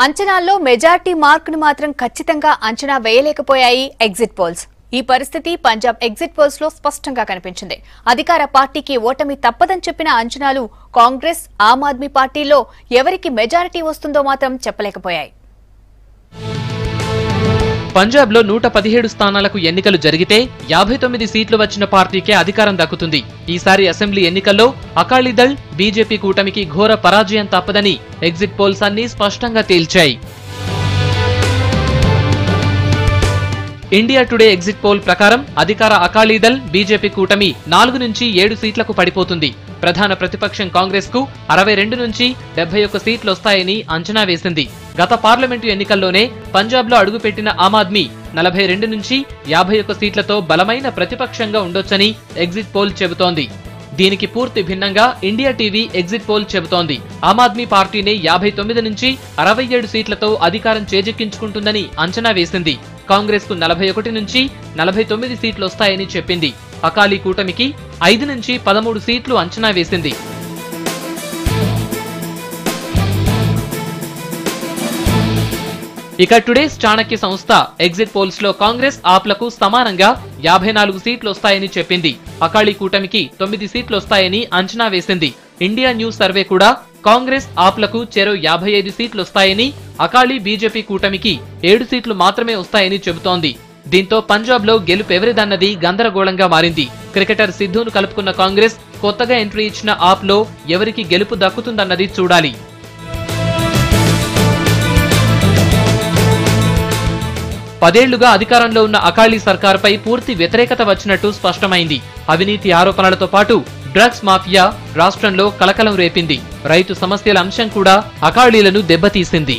అంచనాల్లో మెజారిటీ మార్కును మాత్రం ఖచ్చితంగా అంచనా వేయలేకపోయాయి ఎగ్జిట్ పోల్స్. ఈ పరిస్థితి పంజాబ్ ఎగ్జిట్ పోల్స్ లో స్పష్టంగా కనిపించింది. అధికార పార్టీకి ఓటమి తప్పదని చెప్పిన అంచనాలు కాంగ్రెస్, ఆమ్ ఆద్మీ పార్టీలో ఎవరికి మెజారిటీ వస్తుందో మాత్రం చెప్పలేకపోయాయి. పంజాబ్ లో 117 స్థానాలకు ఎన్నికలు జరిగితే 59 సీట్లు వచ్చిన పార్టీకే అధికారం దక్కుతుంది. ఈసారి అసెంబ్లీ ఎన్నికల్లో అకాలీదళ్, బీజేపీ కూటమికి ఘోర పరాజయం తప్పదని ఎగ్జిట్ పోల్స్ అన్ని స్పష్టంగా తేల్చాయి. ఇండియా టుడే ఎగ్జిట్ పోల్ ప్రకారం అధికార అకాలీదళ్, బీజేపీ కూటమి 4 నుంచి 7 సీట్లకు పడిపోతుంది. ప్రధాన ప్రతిపక్షం కాంగ్రెస్ కు 62 నుంచి 71 సీట్లు వస్తాయని అంచనా వేసింది. గత పార్లమెంటు ఎన్నికల్లోనే పంజాబ్ లో అడుగుపెట్టిన ఆమ్ ఆద్మీ 42 నుంచి 51 సీట్లతో బలమైన ప్రతిపక్షంగా ఉండొచ్చని ఎగ్జిట్ పోల్ చెబుతోంది. దీనికి పూర్తి భిన్నంగా ఇండియా టీవీ ఎగ్జిట్ పోల్ చెబుతోంది. ఆమ్ ఆద్మీ పార్టీని 59 నుంచి 67 సీట్లతో అధికారం చేజిక్కించుకుంటుందని అంచనా వేసింది. కాంగ్రెస్ కు 41 నుంచి 49 సీట్లు వస్తాయని చెప్పింది. అకాలీ కూటమికి 5 నుంచి 13 సీట్లు అంచనా వేసింది. ఇక టుడేస్ చాణక్య సంస్థ ఎగ్జిట్ పోల్స్ లో కాంగ్రెస్, ఆప్లకు సమానంగా 54 సీట్లు వస్తాయని చెప్పింది. అకాలీ కూటమికి 9 సీట్లు వస్తాయని అంచనా వేసింది. ఇండియా న్యూస్ సర్వే కూడా కాంగ్రెస్, ఆప్లకు చెరో 55 సీట్లు వస్తాయని, అకాలీ, బీజేపీ కూటమికి 7 సీట్లు మాత్రమే వస్తాయని చెబుతోంది. దీంతో పంజాబ్ లో గెలుపెవరిదన్నది గందరగోళంగా మారింది. క్రికెటర్ సిద్ధును కలుపుకున్న కాంగ్రెస్, కొత్తగా ఎంట్రీ ఇచ్చిన ఆప్ లో ఎవరికి గెలుపు దక్కుతుందన్నది చూడాలి. పదేళ్లుగా అధికారంలో ఉన్న అకాలీ సర్కార్పై పూర్తి వ్యతిరేకత వచ్చినట్టు స్పష్టమైంది. అవినీతి ఆరోపణలతో పాటు డ్రగ్స్ మాఫియా రాష్ట్రంలో కలకలం రేపింది. రైతు సమస్యల అంశం కూడా అకాలీలను దెబ్బతీసింది.